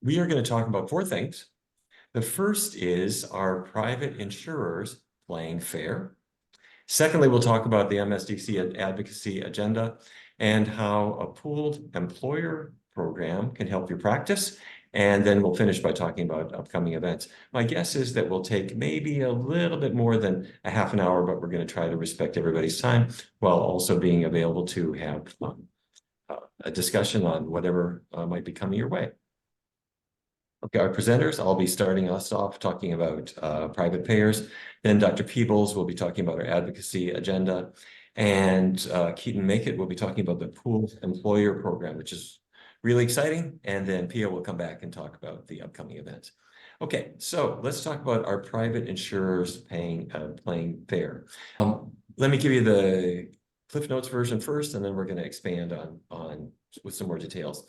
we are going to talk about four things. The first is, are private insurers playing fair? Secondly, we'll talk about the MSDC advocacy agenda and how a pooled employer program can help your practice. And then we'll finish by talking about upcoming events. My guess is that we'll take maybe a little bit more than a half an hour, but we're going to try to respect everybody's time while also being available to have a discussion on whatever might be coming your way. Okay, our presenters, I'll be starting us off talking about private payers. Then Dr. Peebles will be talking about our advocacy agenda. And Keaton Makett will be talking about the pooled employer program, which is really exciting. And then Pia will come back and talk about the upcoming events. Okay, so let's talk about our private insurers playing fair. Let me give you the Cliff Notes version first, and then we're going to expand on with some more details.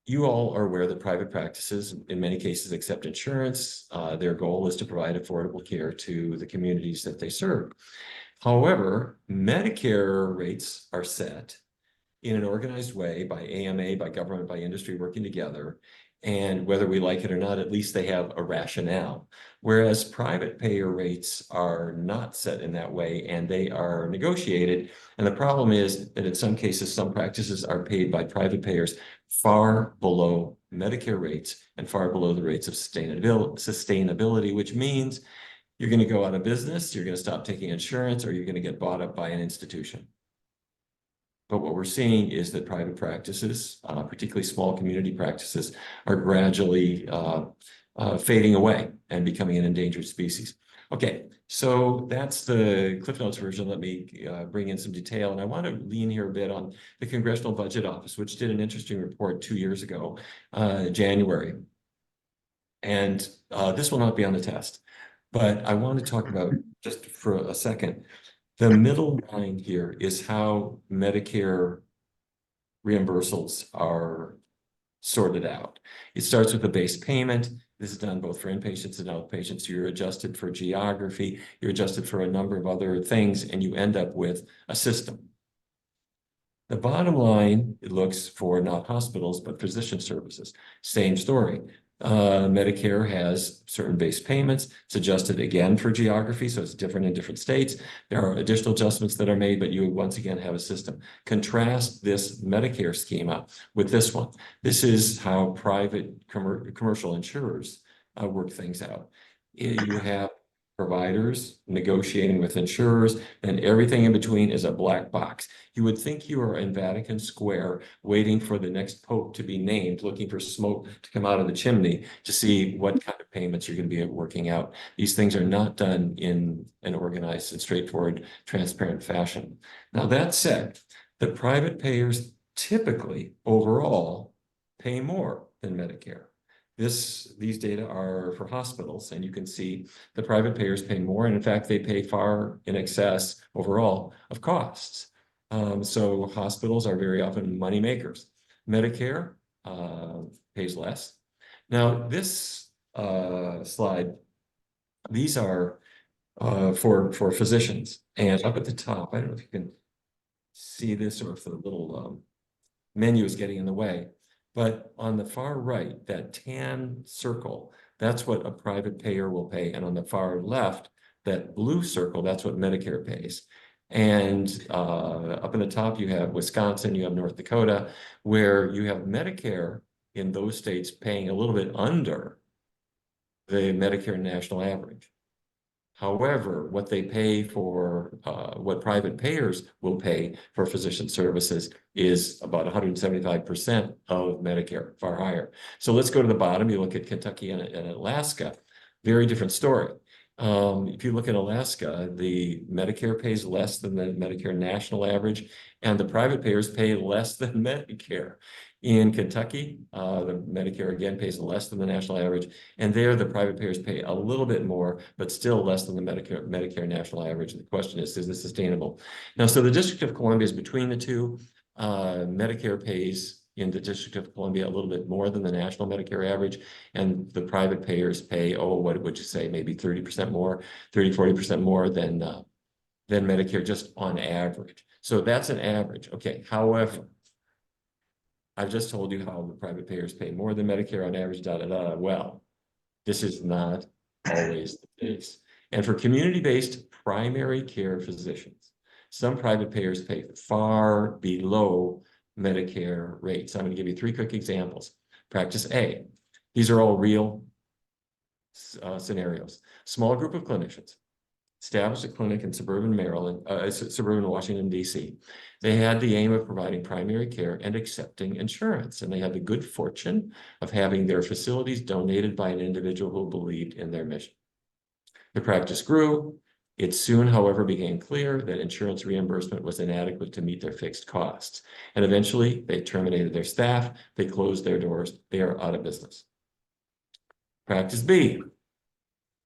You all are aware that private practices, in many cases, accept insurance. Their goal is to provide affordable care to the communities that they serve. However, Medicare rates are set in an organized way by AMA, by government, by industry working together. And whether we like it or not, at least they have a rationale. Whereas private payer rates are not set in that way, and they are negotiated. And the problem is that in some cases, some practices are paid by private payers far below Medicare rates and far below the rates of sustainability, which means you're going to go out of business, you're going to stop taking insurance, or you're going to get bought up by an institution. But what we're seeing is that private practices, particularly small community practices, are gradually fading away and becoming an endangered species. Okay, so that's the Cliff Notes version. Let me bring in some detail. And I want to lean here a bit on the Congressional Budget Office, which did an interesting report 2 years ago, January. And this will not be on the test, but I want to talk about, just for a second, the middle line here is how Medicare reimbursables are sorted out. It starts with a base payment. This is done both for inpatients and outpatients. You're adjusted for geography, you're adjusted for a number of other things, and you end up with a system. The bottom line, it looks for not hospitals, but physician services. Same story. Medicare has certain base payments. It's adjusted again for geography, so it's different in different states. There are additional adjustments that are made, but you once again have a system. Contrast this Medicare schema with this one. This is how private commercial insurers work things out. You have providers negotiating with insurers, and everything in between is a black box. You would think you are in Vatican Square waiting for the next pope to be named, looking for smoke to come out of the chimney to see what kind of payments you're going to be working out. These things are not done in an organized and straightforward, transparent fashion. Now, that said, the private payers typically overall pay more than Medicare. These data are for hospitals, and you can see the private payers pay more, and in fact, they pay far in excess overall of costs. So hospitals are very often money makers. Medicare pays less. Now, this slide, these are for physicians, and up at the top, I don't know if you can see this or if the little menu is getting in the way. But on the far right, that tan circle, that's what a private payer will pay. And on the far left, that blue circle, that's what Medicare pays. And up in the top, you have Wisconsin, you have North Dakota, where you have Medicare in those states paying a little bit under the Medicare national average. However, what they pay for, what private payers will pay for physician services is about 175% of Medicare, far higher. So let's go to the bottom. You look at Kentucky and Alaska, very different story. If you look at Alaska, the Medicare pays less than the Medicare national average, and the private payers pay less than Medicare. In Kentucky, the Medicare again pays less than the national average, and there the private payers pay a little bit more, but still less than the Medicare national average. And the question is this sustainable? Now, so the District of Columbia is between the two. Medicare pays in the District of Columbia a little bit more than the national Medicare average, and the private payers pay, what would you say, maybe 30% more, 30–40% more than Medicare, just on average. So that's an average. Okay, however, I've just told you how the private payers pay more than Medicare on average, da, da, da. Well, this is not always the case. And for community-based primary care physicians, some private payers pay far below Medicare rates. I'm going to give you 3 quick examples. Practice A. These are all real scenarios. Small group of clinicians established a clinic in suburban Maryland, suburban Washington, D.C. They had the aim of providing primary care and accepting insurance, and they had the good fortune of having their facilities donated by an individual who believed in their mission. The practice grew. It soon, however, became clear that insurance reimbursement was inadequate to meet their fixed costs. And eventually, they terminated their staff, they closed their doors, they are out of business. Practice B.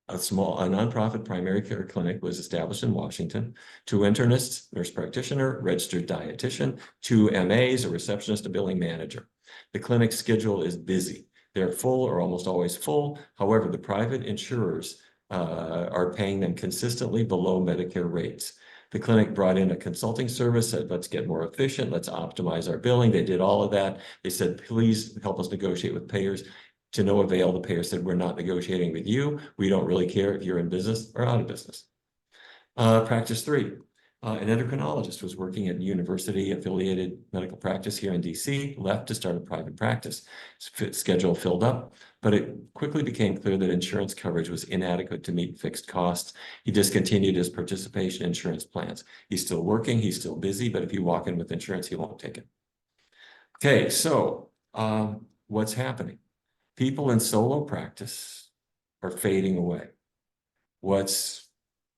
A nonprofit primary care clinic was established in Washington. 2 internists, nurse practitioner, registered dietitian, 2 MAs, a receptionist, a billing manager. The clinic's schedule is busy. They're full or almost always full. However, the private insurers are paying them consistently below Medicare rates. The clinic brought in a consulting service, said, let's get more efficient, let's optimize our billing. They did all of that. They said, please help us negotiate with payers. To no avail, the payer said, we're not negotiating with you. We don't really care if you're in business or out of business. Practice 3. An endocrinologist was working at university-affiliated medical practice here in DC, left to start a private practice. Schedule filled up, but it quickly became clear that insurance coverage was inadequate to meet fixed costs. He discontinued his participation insurance plans. He's still working, he's still busy, but if you walk in with insurance, he won't take it. Okay, so what's happening? People in solo practice are fading away. What's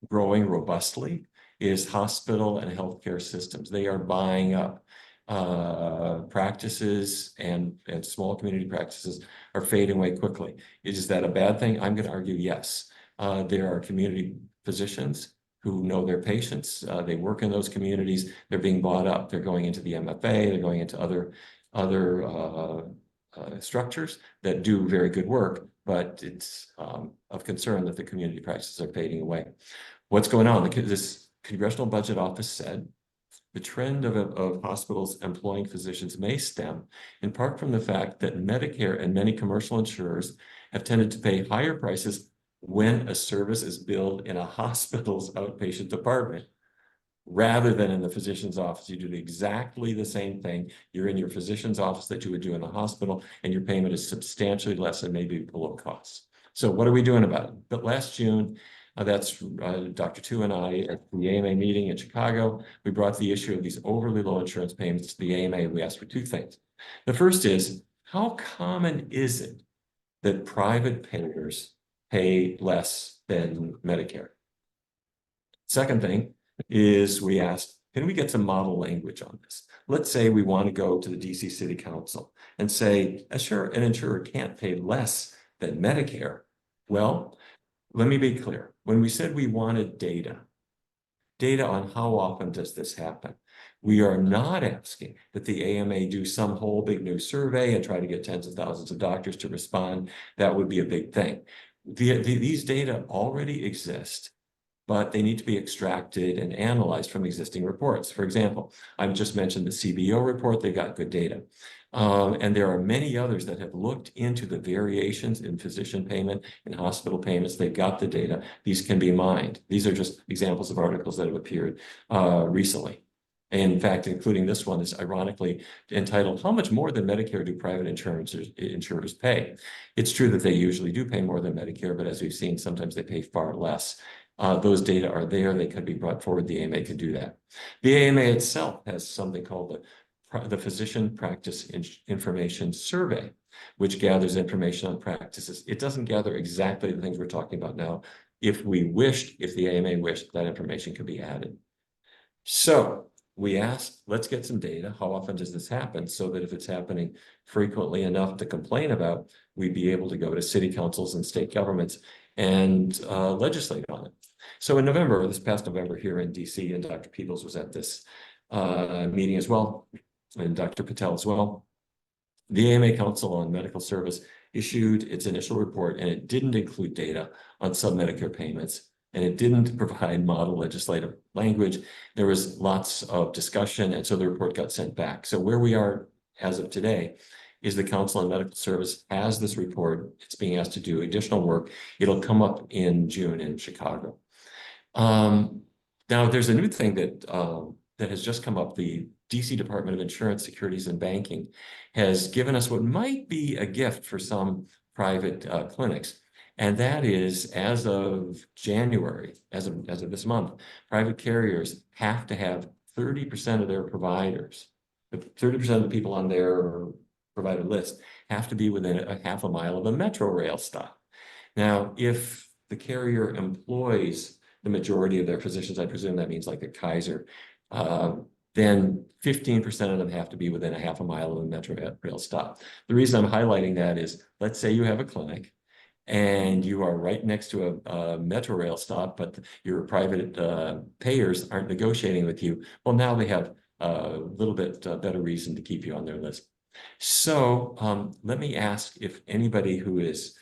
growing robustly is hospital and healthcare systems. They are buying up practices, and small community practices are fading away quickly. Is that a bad thing? I'm going to argue yes. There are community physicians who know their patients. They work in those communities. They're being bought up. They're going into the MFA. They're going into other structures that do very good work, but it's of concern that the community practices are fading away. What's going on? This Congressional Budget Office said the trend of hospitals employing physicians may stem in part from the fact that Medicare and many commercial insurers have tended to pay higher prices when a service is billed in a hospital's outpatient department, rather than in the physician's office. You do exactly the same thing. You're in your physician's office that you would do in the hospital, and your payment is substantially less and maybe below costs. So what are we doing about it? But last June, that's Dr. Tu and I at the AMA meeting in Chicago, we brought the issue of these overly low insurance payments to the AMA. We asked for 2 things. The first is, how common is it that private payers pay less than Medicare? Second thing is, we asked, can we get some model language on this? Let's say we want to go to the DC City Council and say, sure, an insurer can't pay less than Medicare. Well, let me be clear. When we said we wanted data on how often does this happen, we are not asking that the AMA do some whole big new survey and try to get tens of thousands of doctors to respond. That would be a big thing. These data already exist, but they need to be extracted and analyzed from existing reports. For example, I've just mentioned the CBO report. They got good data. And there are many others that have looked into the variations in physician payment and hospital payments. They've got the data. These can be mined. These are just examples of articles that have appeared recently. And in fact, including this one is ironically entitled, "How much more than Medicare do private insurers pay?" It's true that they usually do pay more than Medicare, but as we've seen, sometimes they pay far less. Those data are there. They could be brought forward. The AMA could do that. The AMA itself has something called the Physician Practice Information Survey, which gathers information on practices. It doesn't gather exactly the things we're talking about now. If the AMA wished, that information could be added. So we asked, let's get some data. How often does this happen? So that if it's happening frequently enough to complain about, we'd be able to go to city councils and state governments and legislate on it. So in November, this past November here in DC, and Dr. Peebles was at this meeting as well, and Dr. Patel as well, the AMA Council on Medical Service issued its initial report, and it didn't include data on sub-Medicare payments, and it didn't provide model legislative language. There was lots of discussion, and so the report got sent back. So where we are as of today is the Council on Medical Service has this report. It's being asked to do additional work. It'll come up in June in Chicago. Now, there's a new thing that has just come up. The DC Department of Insurance, Securities, and Banking has given us what might be a gift for some private clinics. And that is, as of January, as of this month, private carriers have to have 30% of their providers, 30% of the people on their provider list have to be within a half a mile of a metro rail stop. Now, if the carrier employs the majority of their physicians, I presume that means like a Kaiser, then 15% of them have to be within a half a mile of a metro rail stop. The reason I'm highlighting that is, let's say you have a clinic and you are right next to a metro rail stop, but your private payers aren't negotiating with you. Well, now they have a little bit better reason to keep you on their list. So let me ask if anybody who is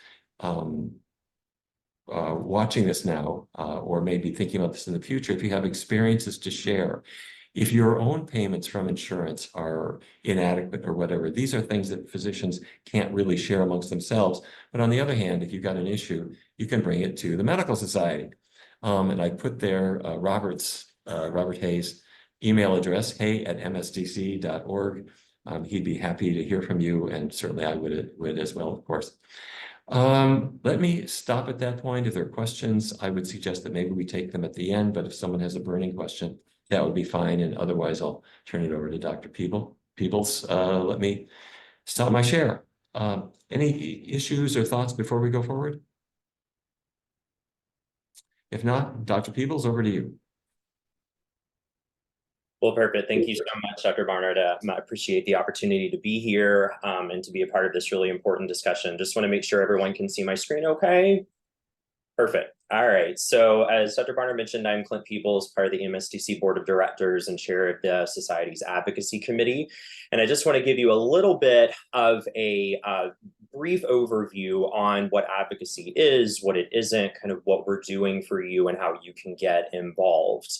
watching this now, or maybe thinking about this in the future, if you have experiences to share, if your own payments from insurance are inadequate or whatever, these are things that physicians can't really share amongst themselves. But on the other hand, if you've got an issue, you can bring it to the medical society. And I put there Robert Hayes' email address, hey@msdc.org. He'd be happy to hear from you, and certainly I would as well, of course. Let me stop at that point. If there are questions, I would suggest that maybe we take them at the end, but if someone has a burning question, that would be fine. And otherwise, I'll turn it over to Dr. Peebles. Let me stop my share. Any issues or thoughts before we go forward? If not, Dr. Peebles, over to you. Well, perfect. Thank you so much, Dr. Barnard. I appreciate the opportunity to be here and to be a part of this really important discussion. Just want to make sure everyone can see my screen okay? Perfect. All right. So as Dr. Barnard mentioned, I'm Clint Peebles, part of the MSDC Board of Directors and chair of the Society's Advocacy Committee. And I just want to give you a little bit of a brief overview on what advocacy is, what it isn't, kind of what we're doing for you and how you can get involved.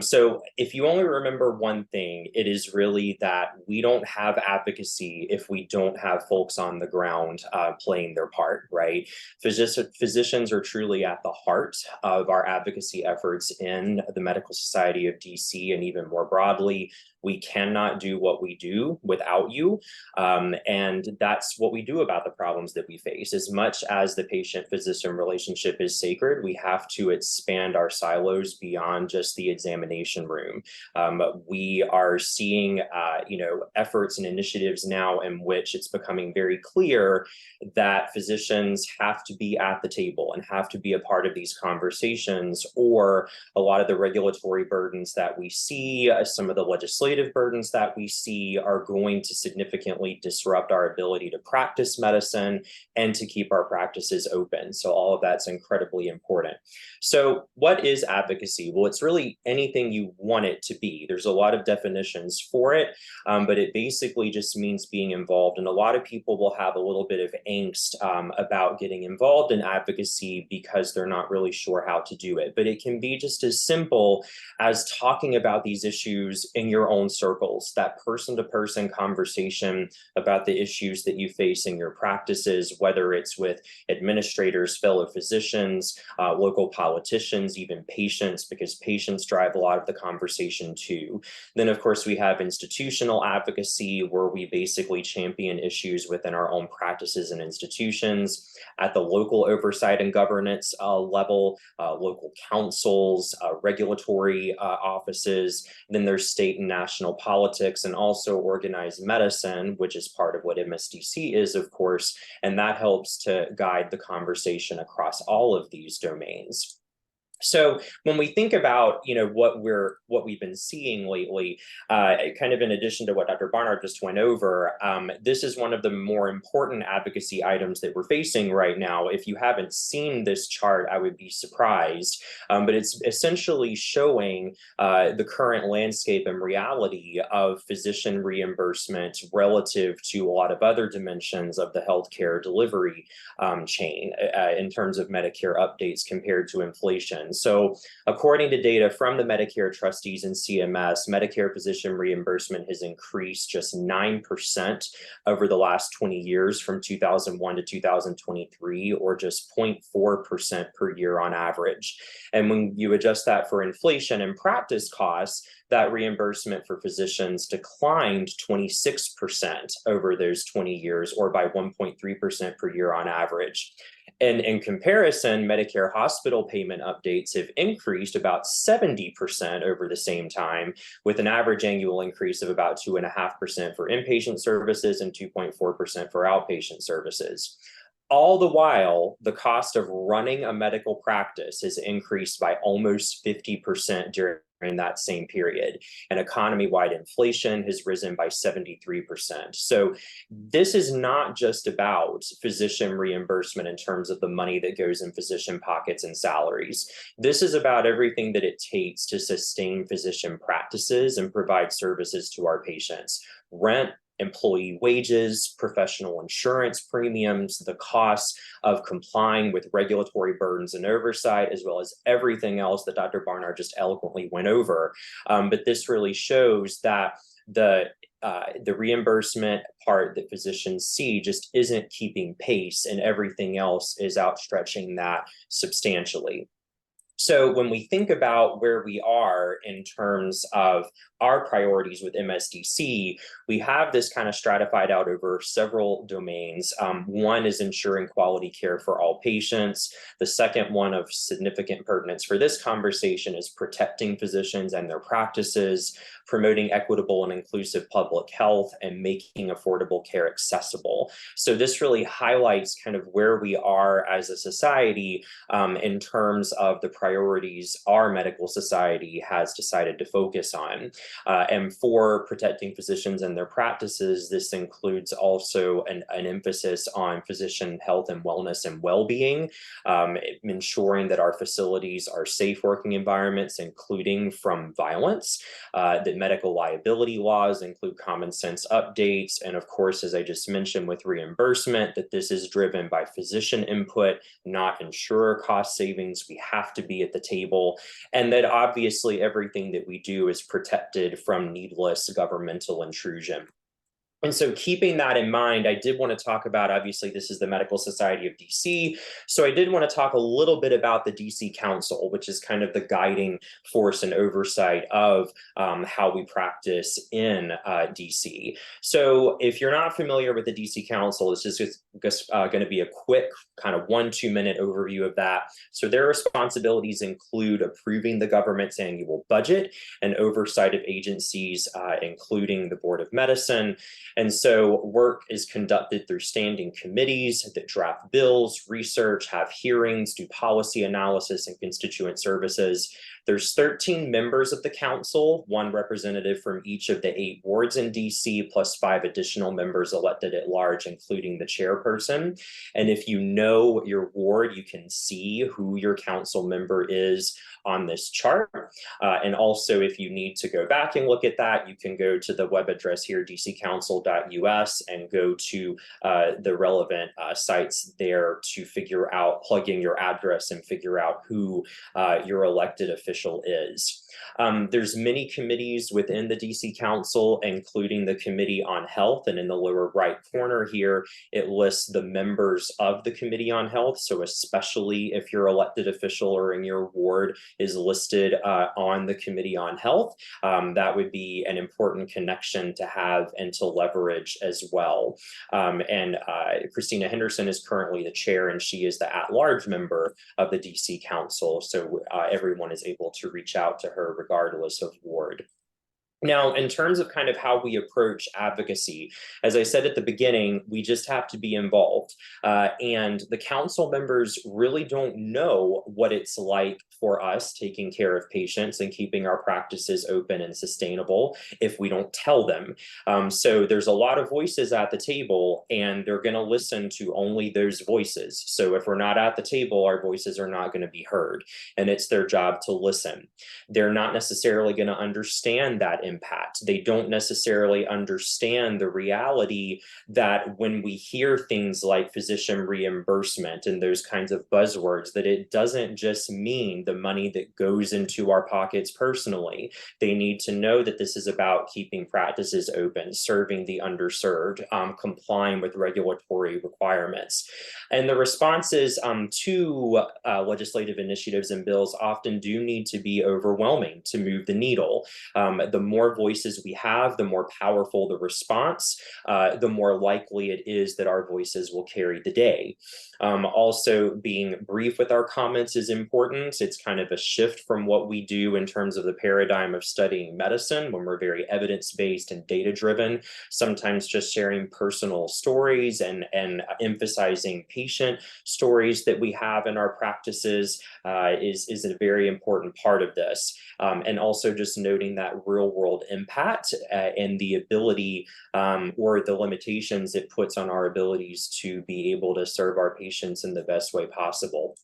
So if you only remember one thing, it is really that we don't have advocacy if we don't have folks on the ground playing their part, right? Physicians are truly at the heart of our advocacy efforts in the Medical Society of DC, and even more broadly, we cannot do what we do without you. And that's what we do about the problems that we face. As much as the patient-physician relationship is sacred, we have to expand our silos beyond just the examination room. We are seeing efforts and initiatives now in which it's becoming very clear that physicians have to be at the table and have to be a part of these conversations, or a lot of the regulatory burdens that we see, some of the legislative burdens that we see are going to significantly disrupt our ability to practice medicine and to keep our practices open. So all of that's incredibly important. So what is advocacy? Well, it's really anything you want it to be. There's a lot of definitions for it, but it basically just means being involved. And a lot of people will have a little bit of angst about getting involved in advocacy because they're not really sure how to do it. But it can be just as simple as talking about these issues in your own circles, that person-to-person conversation about the issues that you face in your practices, whether it's with administrators, fellow physicians, local politicians, even patients, because patients drive a lot of the conversation too. Then, of course, we have institutional advocacy, where we basically champion issues within our own practices and institutions. At the local oversight and governance level, local councils, regulatory offices, then there's state and national politics, and also organized medicine, which is part of what MSDC is, of course, and that helps to guide the conversation across all of these domains. So when we think about, what we've been seeing lately, kind of in addition to what Dr. Barnard just went over, this is one of the more important advocacy items that we're facing right now. If you haven't seen this chart, I would be surprised, but it's essentially showing the current landscape and reality of physician reimbursement relative to a lot of other dimensions of the healthcare delivery chain in terms of Medicare updates compared to inflation. physician. So according to data from the Medicare trustees and CMS, Medicare physician reimbursement has increased just 9% over the last 20 years from 2001 to 2023, or just 0.4% per year on average. And when you adjust that for inflation and practice costs, that reimbursement for physicians declined 26% over those 20 years, or by 1.3% per year on average. And in comparison, Medicare hospital payment updates have increased about 70% over the same time, with an average annual increase of about 2.5% for inpatient services and 2.4% for outpatient services. All the while, the cost of running a medical practice has increased by almost 50% during that same period, and economy-wide inflation has risen by 73%. So this is not just about physician reimbursement in terms of the money that goes in physician pockets and salaries. This is about everything that it takes to sustain physician practices and provide services to our patients: rent, employee wages, professional insurance premiums, the costs of complying with regulatory burdens and oversight, as well as everything else that Dr. Barnard just eloquently went over. But this really shows that the reimbursement part that physicians see just isn't keeping pace, and everything else is outstretching that substantially. So when we think about where we are in terms of our priorities with MSDC, we have this kind of stratified out over several domains. One is ensuring quality care for all patients. The second one of significant pertinence for this conversation is protecting physicians and their practices, promoting equitable and inclusive public health, and making affordable care accessible. So this really highlights kind of where we are as a society in terms of the priorities our medical society has decided to focus on. And for protecting physicians and their practices, this includes also an emphasis on physician health and wellness and well-being, ensuring that our facilities are safe working environments, including from violence, that medical liability laws include common sense updates, and of course, as I just mentioned with reimbursement, that this is driven by physician input, not insurer cost savings. We have to be at the table, and that obviously everything that we do is protected from needless governmental intrusion. And so keeping that in mind, I did want to talk about, obviously, this is the Medical Society of DC. So I did want to talk a little bit about the DC Council, which is kind of the guiding force and oversight of how we practice in DC. So if you're not familiar with the DC Council, it's just going to be a quick kind of 1-2 minute overview of that. So their responsibilities include approving the government's annual budget and oversight of agencies, including the Board of Medicine. And so work is conducted through standing committees that draft bills, research, have hearings, do policy analysis, and constituent services. There's 13 members of the council, 1 representative from each of the 8 wards in DC, plus 5 additional members elected at large, including the chairperson. And if you know your ward, you can see who your council member is on this chart. And also, if you need to go back and look at that, you can go to the web address here, dccouncil.us, and go to the relevant sites there to figure out, plug in your address and figure out who your elected official is. There's many committees within the DC Council, including the Committee on Health, and in the lower right corner here, it lists the members of the Committee on Health. So especially if your elected official or in your ward is listed on the Committee on Health, that would be an important connection to have and to leverage as well. And Christina Henderson is currently the chair, and she is the at-large member of the DC Council. So everyone is able to reach out to her regardless of ward. Now, in terms of kind of how we approach advocacy, as I said at the beginning, we just have to be involved. And the council members really don't know what it's like for us taking care of patients and keeping our practices open and sustainable if we don't tell them. So there's a lot of voices at the table, and they're going to listen to only those voices. So if we're not at the table, our voices are not going to be heard, and it's their job to listen. They're not necessarily going to understand that impact. They don't necessarily understand the reality that when we hear things like physician reimbursement and those kinds of buzzwords, that it doesn't just mean the money that goes into our pockets personally. They need to know that this is about keeping practices open, serving the underserved, complying with regulatory requirements. And the responses to legislative initiatives and bills often do need to be overwhelming to move the needle. The more voices we have, the more powerful the response, the more likely it is that our voices will carry the day. Also, being brief with our comments is important. It's kind of a shift from what we do in terms of the paradigm of studying medicine when we're very evidence-based and data-driven. Sometimes just sharing personal stories and emphasizing patient stories that we have in our practices is a very important part of this. And also just noting that real-world impact and the ability or the limitations it puts on our abilities to be able to serve our patients in the best way possible.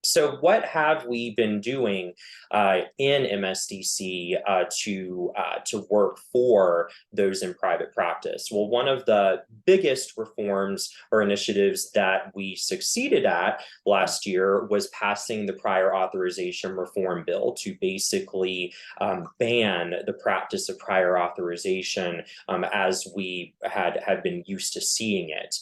So what have we been doing in MSDC to work for those in private practice? Well, one of the biggest reforms or initiatives that we succeeded at last year was passing the prior authorization reform bill to basically ban the practice of prior authorization as we had been used to seeing it.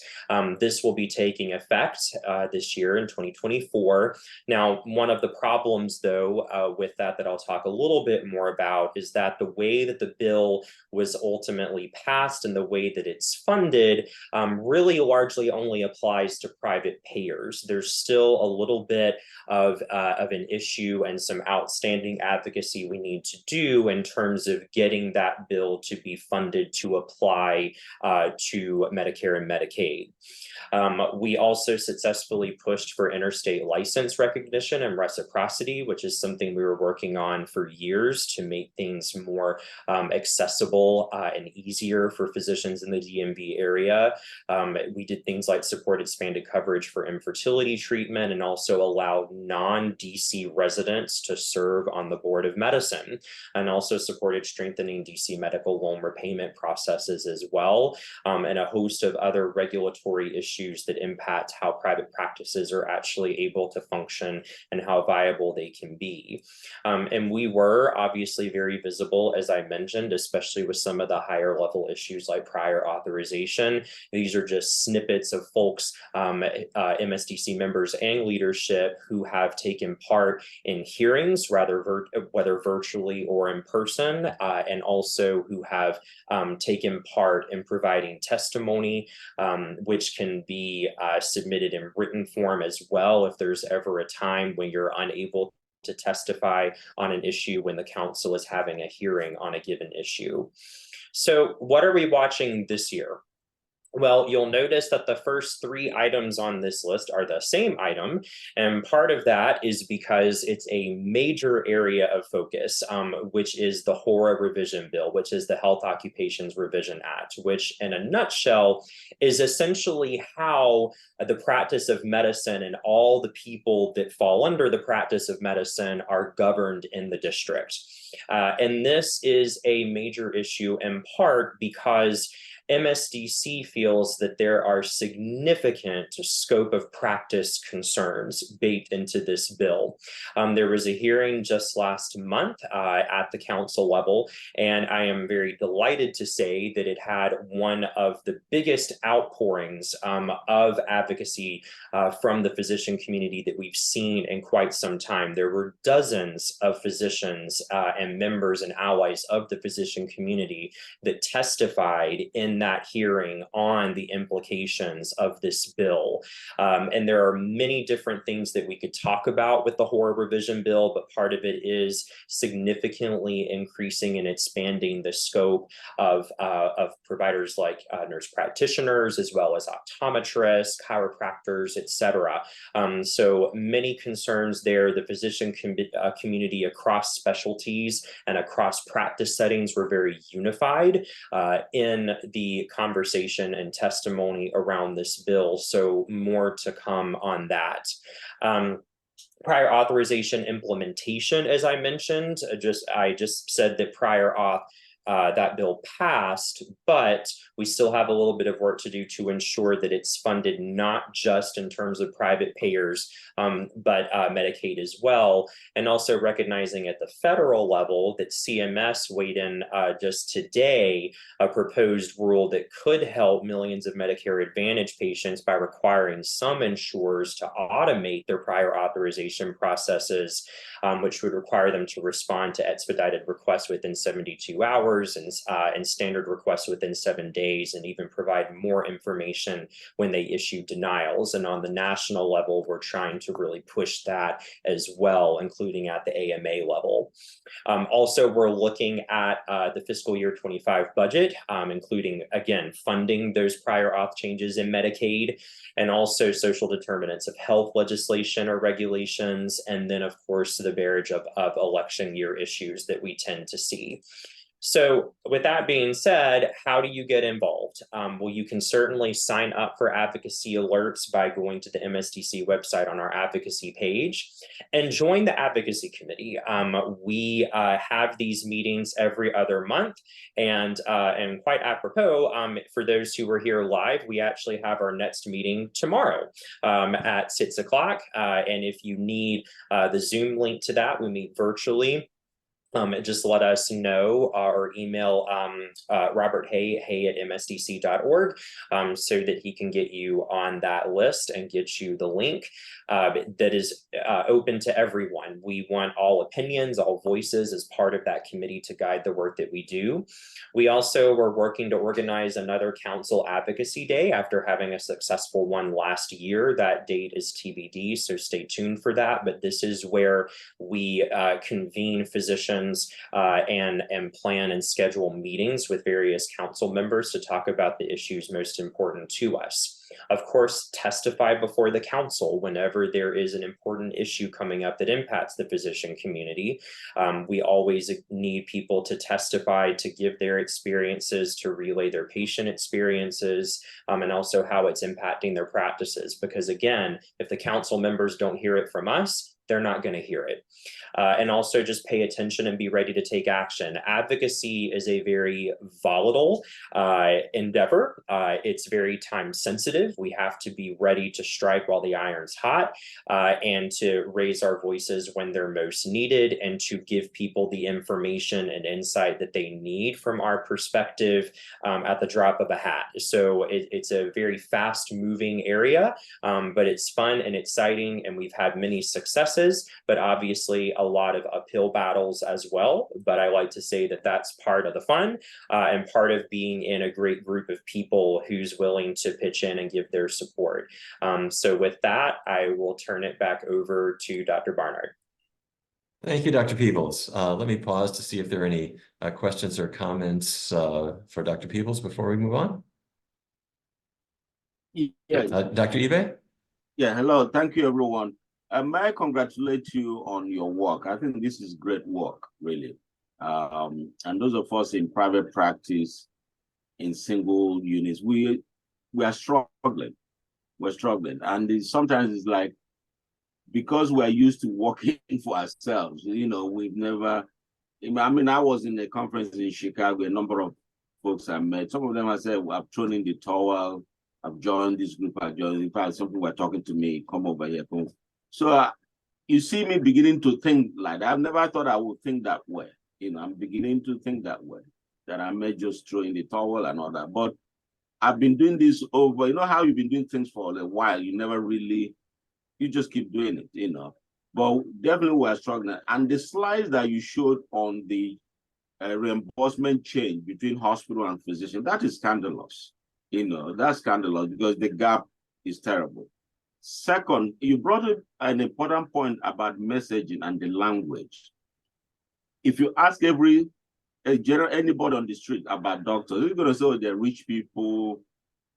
This will be taking effect this year in 2024. Now, one of the problems, though, with that I'll talk a little bit more about is that the way that the bill was ultimately passed and the way that it's funded really largely only applies to private payers. There's still a little bit of an issue and some outstanding advocacy we need to do in terms of getting that bill to be funded to apply to Medicare and Medicaid. We also successfully pushed for interstate license recognition and reciprocity, which is something we were working on for years to make things more accessible and easier for physicians in the DMV area. We did things like support expanded coverage for infertility treatment and also allowed non-DC residents to serve on the Board of Medicine, and also supported strengthening DC medical loan repayment processes as well, and a host of other regulatory issues that impact how private practices are actually able to function and how viable they can be. And we were obviously very visible, as I mentioned, especially with some of the higher level issues like prior authorization. These are just snippets of folks, MSDC members and leadership who have taken part in hearings, whether virtually or in person, and also who have taken part in providing testimony, which can be submitted in written form as well if there's ever a time when you're unable to testify on an issue when the council is having a hearing on a given issue. So what are we watching this year? Well, you'll notice that the first three items on this list are the same item, and part of that is because it's a major area of focus, which is the HORA revision bill, which is the Health Occupations Revision Act, which in a nutshell is essentially how the practice of medicine and all the people that fall under the practice of medicine are governed in the district. And this is a major issue in part because MSDC feels that there are significant scope of practice concerns baked into this bill. There was a hearing just last month at the council level, and I am very delighted to say that it had one of the biggest outpourings of advocacy from the physician community that we've seen in quite some time. There were dozens of physicians and members and allies of the physician community that testified in that hearing on the implications of this bill. And there are many different things that we could talk about with the HORA revision bill, but part of it is significantly increasing and expanding the scope of providers like nurse practitioners, as well as optometrists, chiropractors, etc. So many concerns there. The physician community across specialties and across practice settings were very unified in the conversation and testimony around this bill. So more to come on that. Prior authorization implementation, as I mentioned, I just said that prior auth that bill passed, but we still have a little bit of work to do to ensure that it's funded not just in terms of private payers, but Medicaid as well. And also recognizing at the federal level that CMS weighed in just today a proposed rule that could help millions of Medicare Advantage patients by requiring some insurers to automate their prior authorization processes, which would require them to respond to expedited requests within 72 hours and standard requests within 7 days, and even provide more information when they issue denials. And on the national level, we're trying to really push that as well, including at the AMA level. Also, we're looking at the fiscal year 25 budget, including, again, funding those prior auth changes in Medicaid, and also social determinants of health legislation or regulations, and then, of course, the barrage of election year issues that we tend to see. So with that being said, how do you get involved? Well, you can certainly sign up for advocacy alerts by going to the MSDC website on our advocacy page and join the advocacy committee. We have these meetings every other month, and quite apropos, for those who were here live, we actually have our next meeting tomorrow at 6 o'clock. And if you need the Zoom link to that, we meet virtually. Just let us know or email Robert hay@msdc.org so that he can get you on that list and get you the link that is open to everyone. We want all opinions, all voices as part of that committee to guide the work that we do. We also were working to organize another council advocacy day after having a successful one last year. That date is TBD, so stay tuned for that. But this is where we convene physicians and plan and schedule meetings with various council members to talk about the issues most important to us. Of course, testify before the council whenever there is an important issue coming up that impacts the physician community. We always need people to testify, to give their experiences, to relay their patient experiences, and also how it's impacting their practices. Because again, if the council members don't hear it from us, they're not going to hear it. And also just pay attention and be ready to take action. Advocacy is a very volatile endeavor. It's very time sensitive. We have to be ready to strike while the iron's hot and to raise our voices when they're most needed, and to give people the information and insight that they need from our perspective at the drop of a hat. So it's a very fast moving area, but it's fun and exciting, and we've had many successes, but obviously a lot of uphill battles as well. But I like to say that that's part of the fun and part of being in a great group of people who's willing to pitch in and give their support. So with that, I will turn it back over to Dr. Barnard. Thank you, Dr. Peebles. Let me pause to see if there are any questions or comments for Dr. Peebles before we move on. Yeah. Dr. Ibe? Yeah, hello. Thank you, everyone. May I congratulate you on your work. I think this is great work, really. And those of us in private practice, in single units, we are struggling. We're struggling. And sometimes it's like, because we're used to working for ourselves, you know, we've never, I mean, I was in a conference in Chicago, a number of folks I met. Some of them I said, well, I've thrown in the towel, I've joined this group, I've joined, in fact, some people were talking to me, come over here. Come. So you see me beginning to think like that. I've never thought I would think that way. You know, I'm beginning to think that way, that I may just throw in the towel and all that. But I've been doing this over, you know how you've been doing things for a while, you never really, you just keep doing it, you know. But definitely we're struggling. And the slides that you showed on the reimbursement change between hospital and physician, that is scandalous. You know, that's scandalous because the gap is terrible. Second, you brought up an important point about messaging and the language. If you ask anybody on the street about doctors, they're going to say, oh, they're rich people.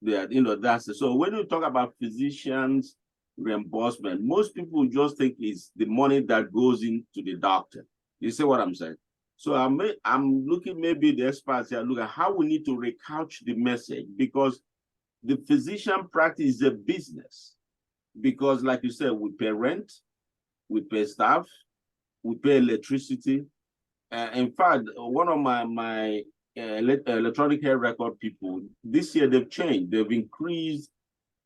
They're, you know, that's it. So when you talk about physicians reimbursement, most people just think it's the money that goes into the doctor. You see what I'm saying? So I'm looking, maybe the experts here look at how we need to recouch the message, because the physician practice is a business. Because like you said, we pay rent, we pay staff, we pay electricity. In fact, one of my electronic health record people, this year they've changed. They've increased.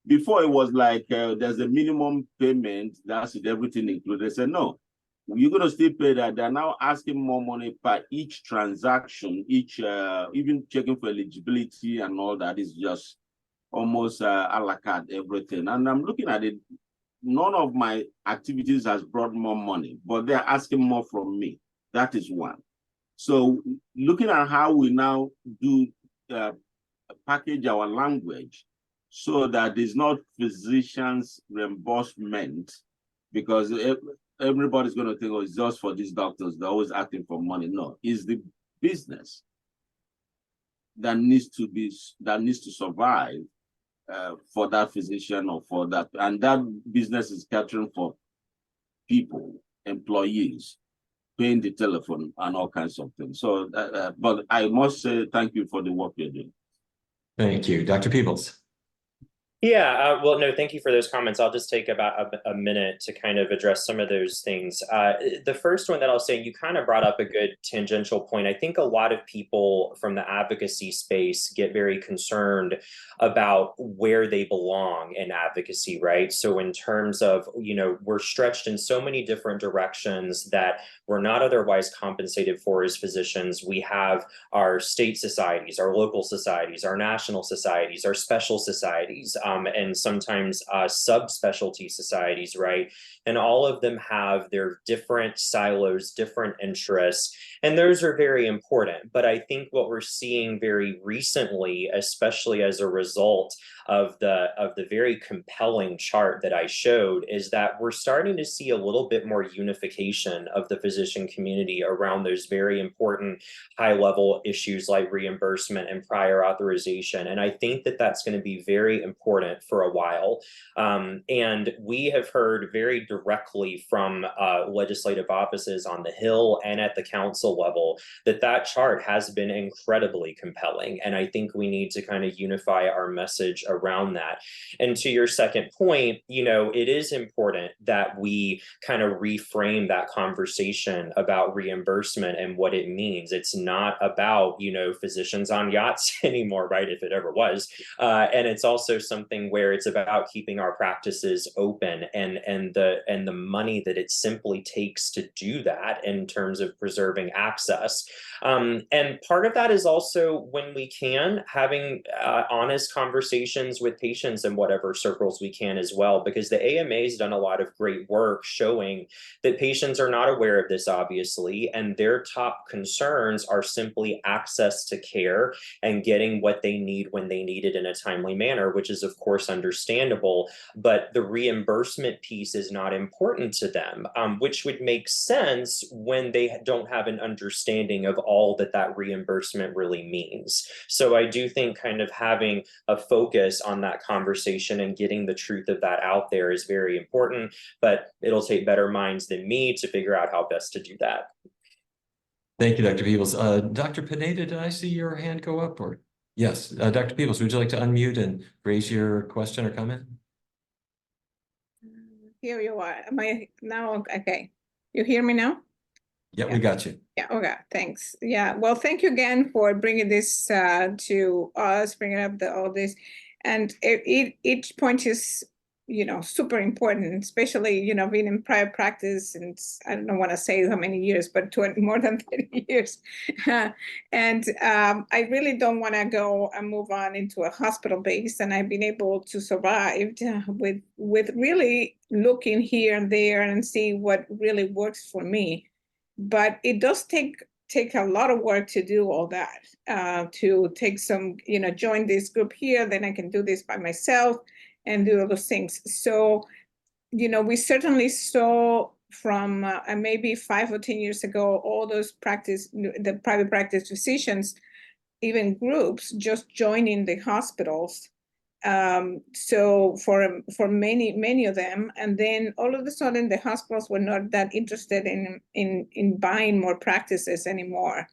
Before it was like there's a minimum payment, that's it, everything included. They said, no, you're going to still pay that. They're now asking more money per each transaction, even checking for eligibility and all that is just almost a la carte, everything. And I'm looking at it, none of my activities has brought more money, but they're asking more from me. That is one. So looking at how we now do package our language so that it's not physicians reimbursement, because everybody's going to think, oh, it's just for these doctors, they're always asking for money. No, it's the business that needs to survive for that physician or for that, and that business is catering for people, employees, paying the telephone and all kinds of things. So, but I must say thank you for the work you're doing. Thank you. Dr. Peebles. Yeah, well, no, thank you for those comments. I'll just take about a minute to kind of address some of those things. The first one that I'll say, you kind of brought up a good tangential point. I think a lot of people from the advocacy space get very concerned about where they belong in advocacy, right? So in terms of, we're stretched in so many different directions that we're not otherwise compensated for as physicians. We have our state societies, our local societies, our national societies, our special societies, and sometimes subspecialty societies, right? And all of them have their different silos, different interests, and those are very important. But I think what we're seeing very recently, especially as a result of the very compelling chart that I showed, is that we're starting to see a little bit more unification of the physician community around those very important high-level issues like reimbursement and prior authorization. And I think that that's going to be very important for a while. And we have heard very directly from legislative offices on the Hill and at the council level that chart has been incredibly compelling. And I think we need to kind of unify our message around that. And to your second point, it is important that we kind of reframe that conversation about reimbursement and what it means. It's not about, physicians on yachts anymore, right? If it ever was. And it's also something where it's about keeping our practices open and the money that it simply takes to do that in terms of preserving access. And part of that is also, when we can, having honest conversations with patients in whatever circles we can as well, because the AMA has done a lot of great work showing that patients are not aware of this, obviously, and their top concerns are simply access to care and getting what they need when they need it in a timely manner, which is of course understandable, but the reimbursement piece is not important to them, which would make sense when they don't have an understanding of all that reimbursement really means. So I do think kind of having a focus on that conversation and getting the truth of that out there is very important, but it'll take better minds than me to figure out how best to do that. Thank you, Dr. Peebles. Dr. Pineda, did I see your hand go up? Or yes, Dr. Peebles, would you like to unmute and raise your question or comment? Here you are. Am I now? Okay. You hear me now? Yeah, we got you. Yeah, okay, thanks. Yeah, well, thank you again for bringing this to us, bringing up all this. And each point is, super important, especially, being in private practice, and I don't want to say how many years, but more than 30 years. And I really don't want to go and move on into a hospital base. And I've been able to survive with really looking here and there and see what really works for me. But it does take a lot of work to do all that, to take some, join this group here, then I can do this by myself and do all those things. So, we certainly saw from maybe 5 or 10 years ago, all those the private practice physicians, even groups, just joining the hospitals. So for many of them, and then all of a sudden the hospitals were not that interested in buying more practices anymore.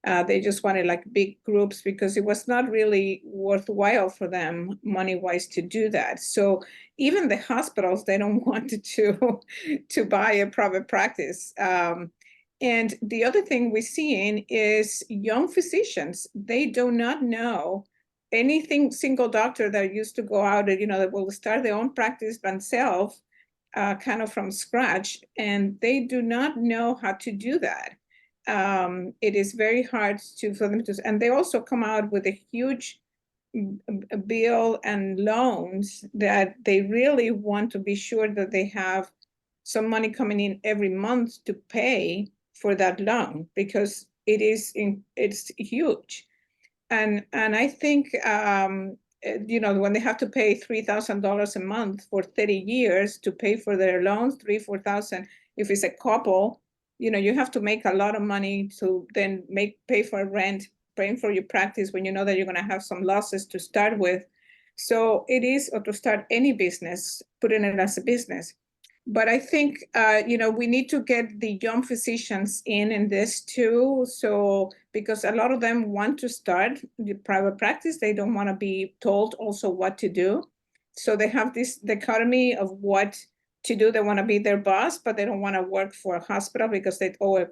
They just wanted like big groups because it was not really worthwhile for them money-wise to do that. So even the hospitals, they don't want to buy a private practice. And the other thing we're seeing is young physicians, they do not know anything. Single doctor that used to go out and, that will start their own practice themselves, kind of from scratch, and they do not know how to do that. It is very hard for them to, and they also come out with a huge bill and loans that they really want to be sure that they have some money coming in every month to pay for that loan, because it's huge. And I think when they have to pay $3,000 a month for 30 years to pay for their loans, 3,000-4,000, if it's a couple, you have to make a lot of money to then pay for rent, paying for your practice when you know that you're going to have some losses to start with. So it is, or to start any business, putting it as a business. But I think, we need to get the young physicians in this too. So, because a lot of them want to start the private practice, they don't want to be told also what to do. So they have this dichotomy of what to do. They want to be their boss, but they don't want to work for a hospital because or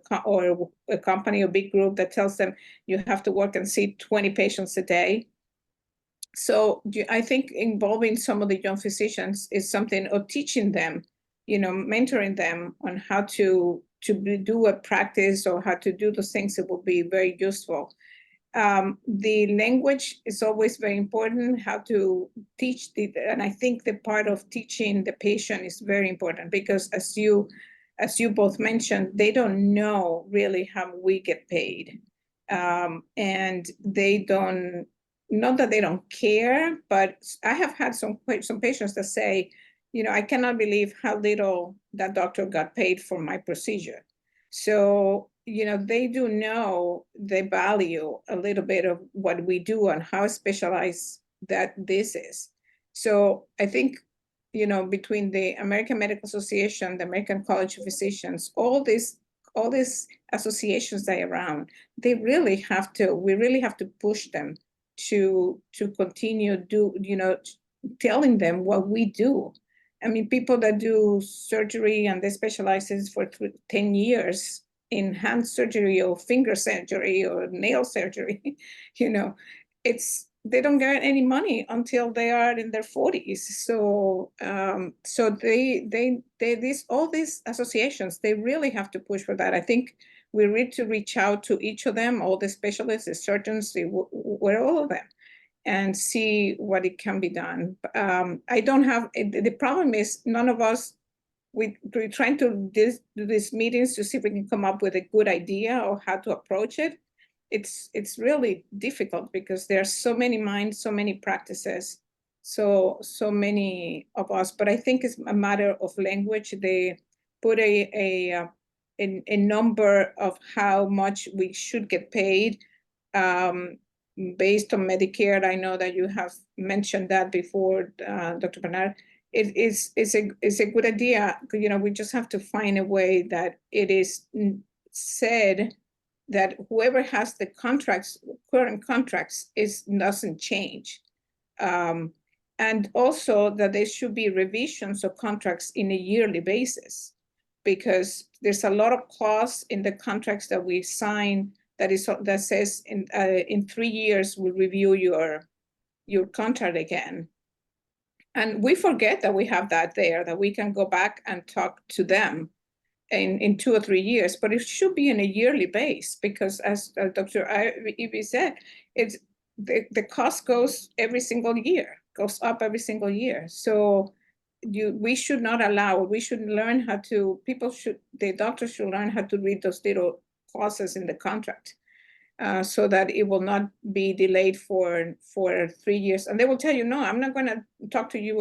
a company or big group that tells them you have to work and see 20 patients a day. So I think involving some of the young physicians is something, or teaching them, mentoring them on how to do a practice or how to do those things, it will be very useful. The language is always very important, how to teach and I think the part of teaching the patient is very important, because as you both mentioned, they don't know really how we get paid. And they don't, not that they don't care, but I have had some patients that say, I cannot believe how little that doctor got paid for my procedure. So, they do know the value a little bit of what we do and how specialized that this is. So I think, between the American Medical Association, the American College of Physicians, all these associations that are around, we really have to push them to continue telling them what we do. I mean, people that do surgery and they specialize for 10 years in hand surgery or finger surgery or nail surgery, they don't get any money until they are in their 40s. So, all these associations, they really have to push for that. I think we need to reach out to each of them, all the specialists, the surgeons, we're all of them, and see what it can be done. I don't have, the problem is none of us, we're trying to do these meetings to see if we can come up with a good idea or how to approach it. It's really difficult because there are so many minds, so many practices, so many of us. But I think it's a matter of language. They put a number of how much we should get paid based on Medicare. I know that you have mentioned that before, Dr. Bernard. It's a good idea. We just have to find a way that it is said that whoever has the current contracts doesn't change. And also that there should be revisions of contracts in a yearly basis, because there's a lot of clause in the contracts that we sign that says in 3 years we'll review your contract again. And we forget that we have that there, that we can go back and talk to them in 2 or 3 years, but it should be in a yearly base, because as Dr. Ivy said, it's the cost goes every single year, goes up every single year. So we should not allow, we should learn how to, the doctors should learn how to read those little clauses in the contract, so that it will not be delayed for 3 years. And they will tell you, no, I'm not going to talk to you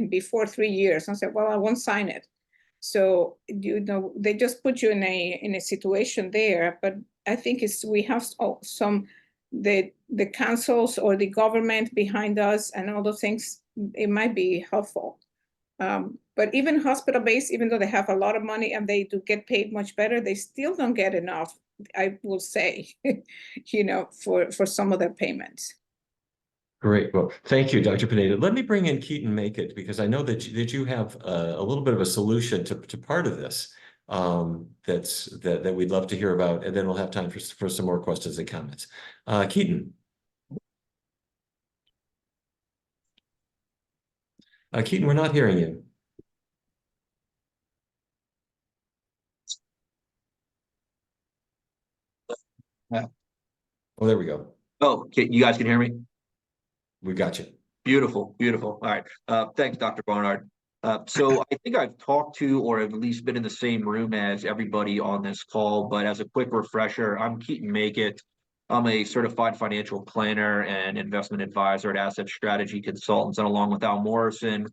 before 3 years. And I said, well, I won't sign it. So, they just put you in a situation there. But I think we have the councils or the government behind us and all those things, it might be helpful. But even hospital-based, even though they have a lot of money and they do get paid much better, they still don't get enough, I will say, for some of their payments. Great. Well, thank you, Dr. Pineda. Let me bring in Keaton Make It, because I know that you have a little bit of a solution to part of this. that we'd love to hear about, and then we'll have time for some more questions and comments. Keaton. Keaton, we're not hearing you. Yeah. Oh, there we go. Oh, okay, you guys can hear me? We got you. Beautiful, beautiful. All right. Thanks, Dr. Barnard. So I think I've talked to, or at least been in the same room as everybody on this call, but as a quick refresher, I'm Keaton Makett. I'm a certified financial planner and investment advisor at Asset Strategy Consultants, and along with Al Morrison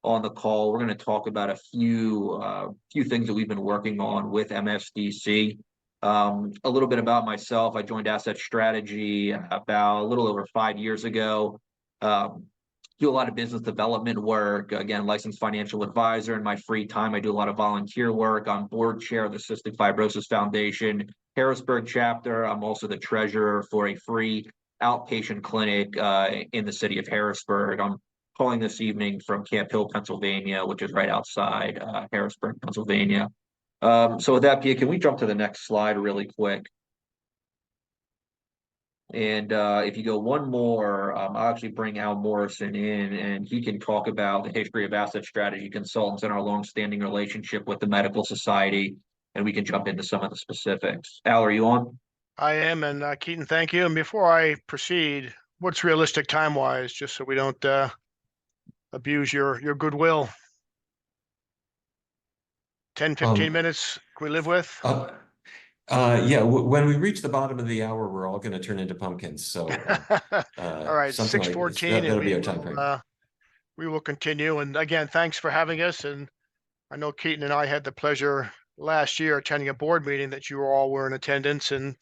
on the call, we're going to talk about a few things that we've been working on with MSDC. A little bit about myself. I joined Asset Strategy about a little over 5 years ago. Do a lot of business development work, again, licensed financial advisor. In my free time, I do a lot of volunteer work. I'm board chair of the Cystic Fibrosis Foundation Harrisburg chapter. I'm also the treasurer for a free outpatient clinic in the city of Harrisburg. I'm calling this evening from Camp Hill, Pennsylvania, which is right outside Harrisburg, Pennsylvania. So with that, Pia, can we jump to the next slide really quick? And if you go one more, I'll actually bring Al Morrison in, and he can talk about the history of Asset Strategy Consultants and our longstanding relationship with the Medical Society, and we can jump into some of the specifics. Al, are you on? I am, and Keaton, thank you. And before I proceed, what's realistic time-wise, just so we don't abuse your goodwill? 10, 15 minutes can we live with? Yeah, when we reach the bottom of the hour, we're all going to turn into pumpkins. So, all right, something 6:14, like that'll and be our time frame. We will continue. And again, thanks for having us. And I know Keaton and I had the pleasure last year attending a board meeting that you all were in attendance and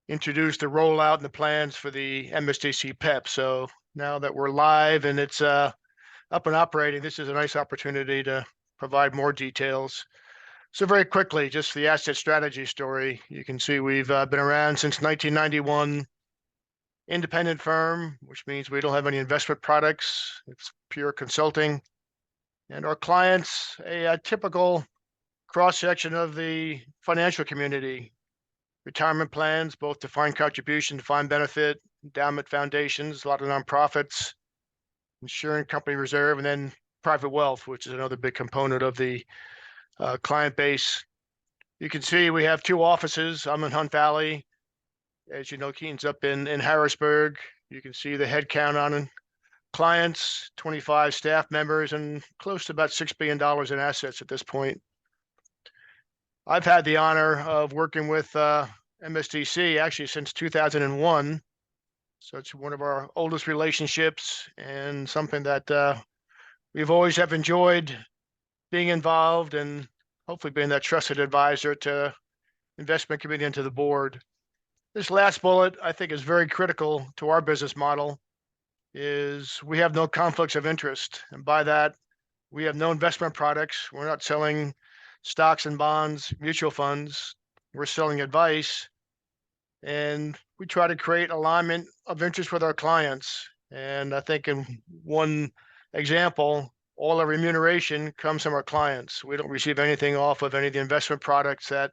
introduced the rollout and the plans for the MSDC PEP. So now that we're live and it's up and operating, this is a nice opportunity to provide more details. So very quickly, just the asset strategy story. You can see we've been around since 1991, independent firm, which means we don't have any investment products. It's pure consulting. And our clients, a typical cross-section of the financial community, retirement plans, both defined contribution, defined benefit, endowment foundations, a lot of nonprofits, insurance company reserve, and then private wealth, which is another big component of the client base. You can see we have 2 offices. I'm in Hunt Valley. As you know, Keaton's up in Harrisburg. You can see the head count on clients, 25 staff members, and close to about $6 billion in assets at this point. I've had the honor of working with MSDC actually since 2001. So it's one of our oldest relationships and something that we've always have enjoyed being involved and hopefully being that trusted advisor to investment committee and to the board. This last bullet, I think, is very critical to our business model, is we have no conflicts of interest. And by that, we have no investment products. We're not selling stocks and bonds, mutual funds. We're selling advice. And we try to create alignment of interest with our clients. And I think in one example, all our remuneration comes from our clients. We don't receive anything off of any of the investment products that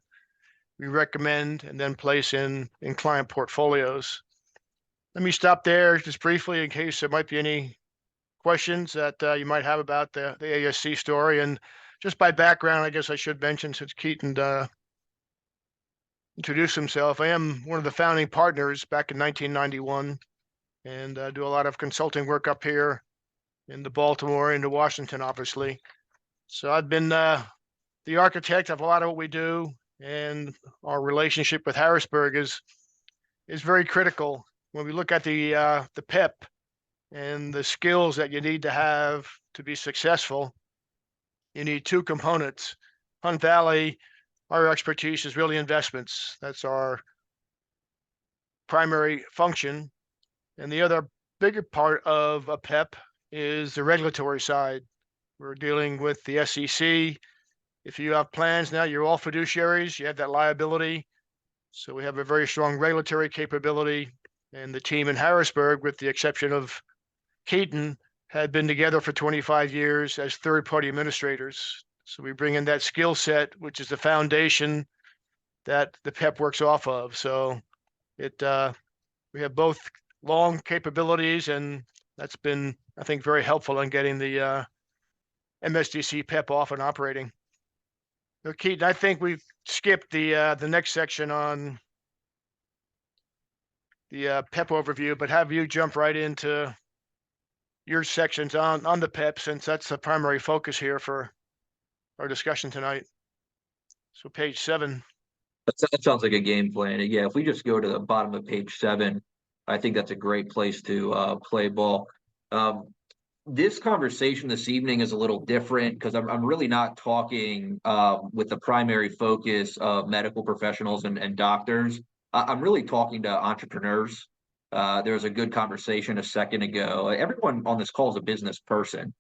we recommend and then place in client portfolios. Let me stop there just briefly in case there might be any questions that you might have about the ASC story. And just by background, I guess I should mention, since Keaton introduced himself, I am one of the founding partners back in 1991 and do a lot of consulting work up here in the Baltimore and the Washington, obviously. So I've been the architect of a lot of what we do, and our relationship with Harrisburg is very critical. When we look at the PEP and the skills that you need to have to be successful, you need 2 components. Hunt Valley, our expertise is really investments. That's our primary function. And the other bigger part of a PEP is the regulatory side. We're dealing with the SEC. If you have plans now, you're all fiduciaries, you have that liability. So we have a very strong regulatory capability. And the team in Harrisburg, with the exception of Keaton, had been together for 25 years as third-party administrators. So we bring in that skill set, which is the foundation that the PEP works off of. So we have both long capabilities, and that's been, I think, very helpful in getting the MSDC PEP off and operating. So Keaton, I think we've skipped the next section on the PEP overview, but have you jump right into your sections on the PEP, since that's the primary focus here for our discussion tonight. So page 7. That sounds like a game plan. Yeah, if we just go to the bottom of page 7, I think that's a great place to play ball. This conversation this evening is a little different because I'm really not talking with the primary focus of medical professionals and doctors. I'm really talking to entrepreneurs. There was a good conversation a second ago. Everyone on this call is a business person.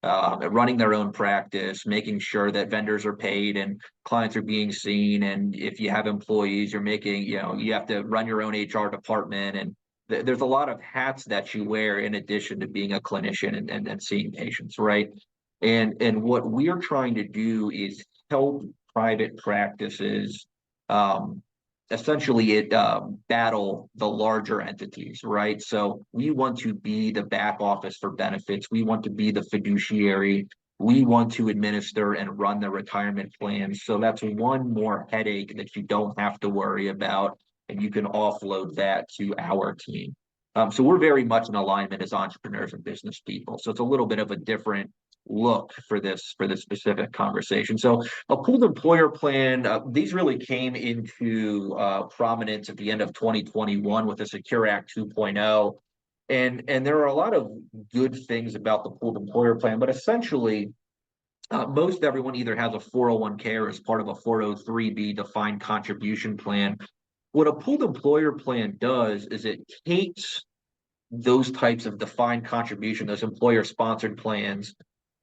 Running their own practice, making sure that vendors are paid and clients are being seen. And if you have employees, you're making, you have to run your own HR department. And there's a lot of hats that you wear in addition to being a clinician and seeing patients, right? And what we're trying to do is help private practices essentially battle the larger entities, right? So we want to be the back office for benefits. We want to be the fiduciary. We want to administer and run the retirement plans. So that's one more headache that you don't have to worry about, and you can offload that to our team. So we're very much in alignment as entrepreneurs and business people. So it's a little bit of a different look for this specific conversation. So a pooled employer plan, these really came into prominence at the end of 2021 with the Secure Act 2.0. And there are a lot of good things about the pooled employer plan, but essentially most everyone either has a 401k or is part of a 403b defined contribution plan. What a pooled employer plan does is it takes those types of defined contribution, those employer sponsored plans,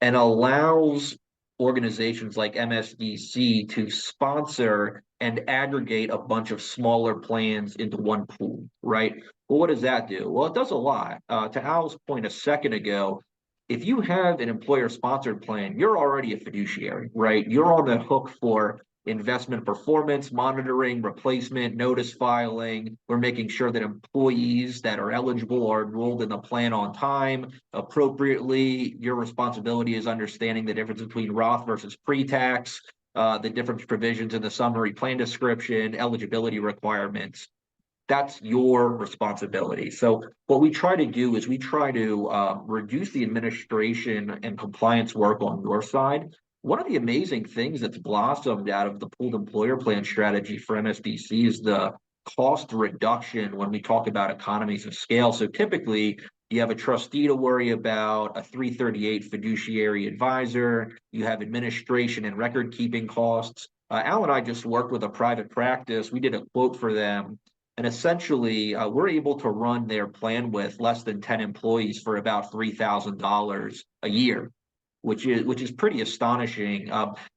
and allows organizations like MSDC to sponsor and aggregate a bunch of smaller plans into one pool, right? Well, what does that do? Well, it does a lot. To Al's point a second ago, if you have an employer sponsored plan, you're already a fiduciary, right? You're on the hook for investment performance monitoring, replacement, notice filing. We're making sure that employees that are eligible are enrolled in the plan on time appropriately. Your responsibility is understanding the difference between Roth versus pre-tax, the different provisions in the summary plan description, eligibility requirements. That's your responsibility. So what we try to do is we try to reduce the administration and compliance work on your side. One of the amazing things that's blossomed out of the pooled employer plan strategy for MSDC is the cost reduction when we talk about economies of scale. So typically, you have a trustee to worry about, a 338 fiduciary advisor, you have administration and record keeping costs. Al and I just worked with a private practice. We did a quote for them. And essentially, we're able to run their plan with less than 10 employees for about $3,000 a year, which is pretty astonishing.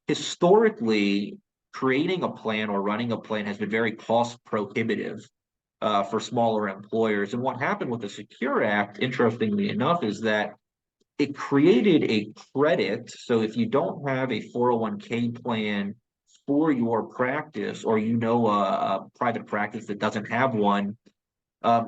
Historically, creating a plan or running a plan has been very cost prohibitive for smaller employers. And what happened with the Secure Act, interestingly enough, is that it created a credit. So if you don't have a 401k plan for your practice, or a private practice that doesn't have one,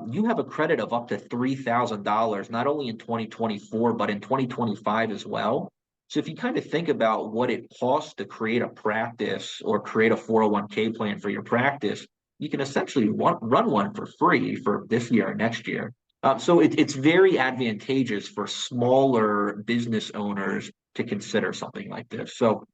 you have a credit of up to $3,000, not only in 2024, but in 2025 as well. So if you kind of think about what it costs to create a practice or create a 401k plan for your practice, you can essentially run one for free for this year or next year. So it's very advantageous for smaller business owners to consider something like this. So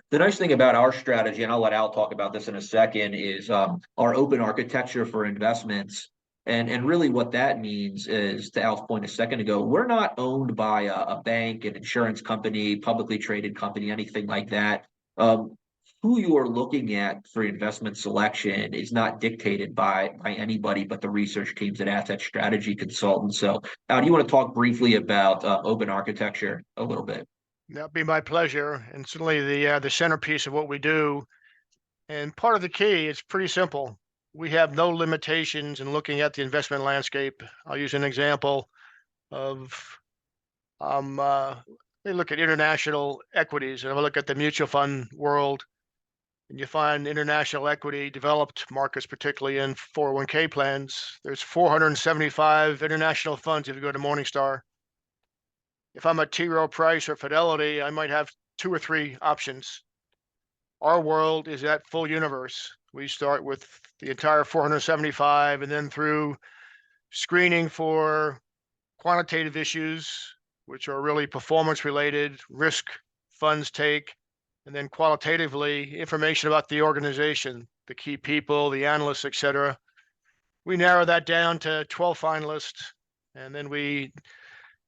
the nice thing about our strategy, and I'll let Al talk about this in a second, is our open architecture for investments. And really what that means is, to Al's point a second ago, we're not owned by a bank, an insurance company, publicly traded company, anything like that. Who you are looking at for investment selection is not dictated by anybody but the research teams at Asset Strategy Consultants. So Al, do you want to talk briefly about open architecture a little bit? That'd be my pleasure, and certainly the centerpiece of what we do. And part of the key is pretty simple. We have no limitations in looking at the investment landscape. I'll use an example of they look at international equities, and if I look at the mutual fund world, and you find international equity developed markets, particularly in 401k plans, there's 475 international funds if you go to Morningstar. If I'm at T. Rowe Price or Fidelity, I might have 2 or 3 options. Our world is that full universe. We start with the entire 475 and then through screening for quantitative issues, which are really performance related, risk funds take, and then qualitatively information about the organization, the key people, the analysts, etc. We narrow that down to 12 finalists, and then we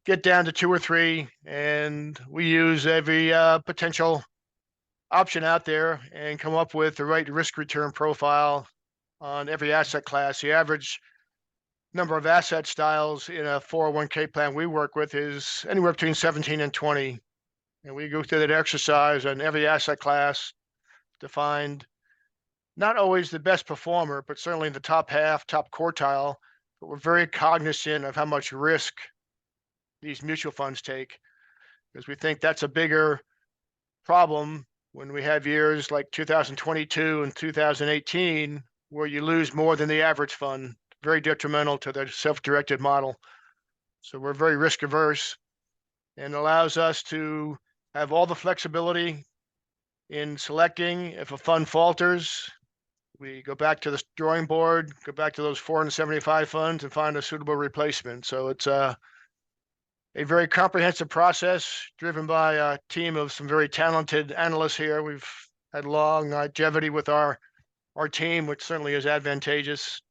get down to 2 or 3, and we use every potential option out there and come up with the right risk return profile on every asset class. The average number of asset styles in a 401k plan we work with is anywhere between 17 and 20. And we go through that exercise on every asset class to find not always the best performer, but certainly the top half, top quartile. But we're very cognizant of how much risk these mutual funds take, because we think that's a bigger problem when we have years like 2022 and 2018, where you lose more than the average fund, very detrimental to the self-directed model. So we're very risk averse, and allows us to have all the flexibility in selecting. If a fund falters, we go back to the drawing board, go back to those 475 funds and find a suitable replacement. So it's a very comprehensive process driven by a team of some very talented analysts here. We've had long longevity with our team, which certainly is advantageous.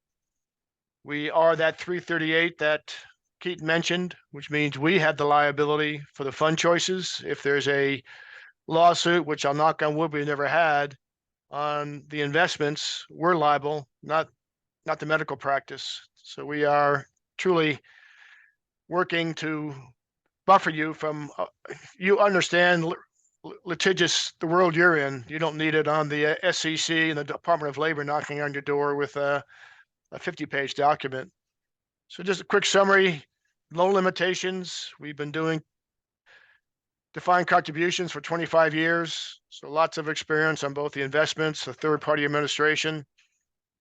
We are that 338 that Keaton mentioned, which means we have the liability for the fund choices. If there's a lawsuit, which I'll knock on wood, we've never had, on the investments, we're liable, not the medical practice. So we are truly working to buffer you from, you understand litigious, the world you're in. You don't need it on the SEC and the Department of Labor knocking on your door with a 50-page document. So just a quick summary, low limitations. We've been doing defined contributions for 25 years. So lots of experience on both the investments, the third-party administration.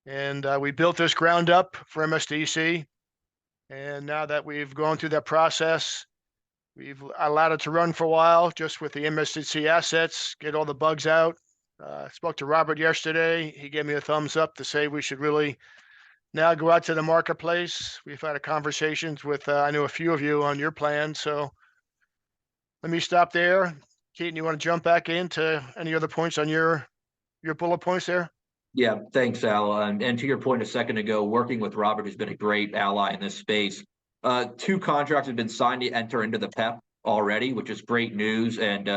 And we built this ground up for MSDC. And now that we've gone through that process, we've allowed it to run for a while just with the MSDC assets, get all the bugs out. I spoke to Robert yesterday. He gave me a thumbs up to say we should really now go out to the marketplace. We've had conversations with, I know a few of you on your plan. So let me stop there. Keaton, you want to jump back into any other points on your bullet points there? Yeah, thanks, Al. And to your point a second ago, working with Robert, who's been a great ally in this space. 2 contracts have been signed to enter into the PEP already, which is great news, and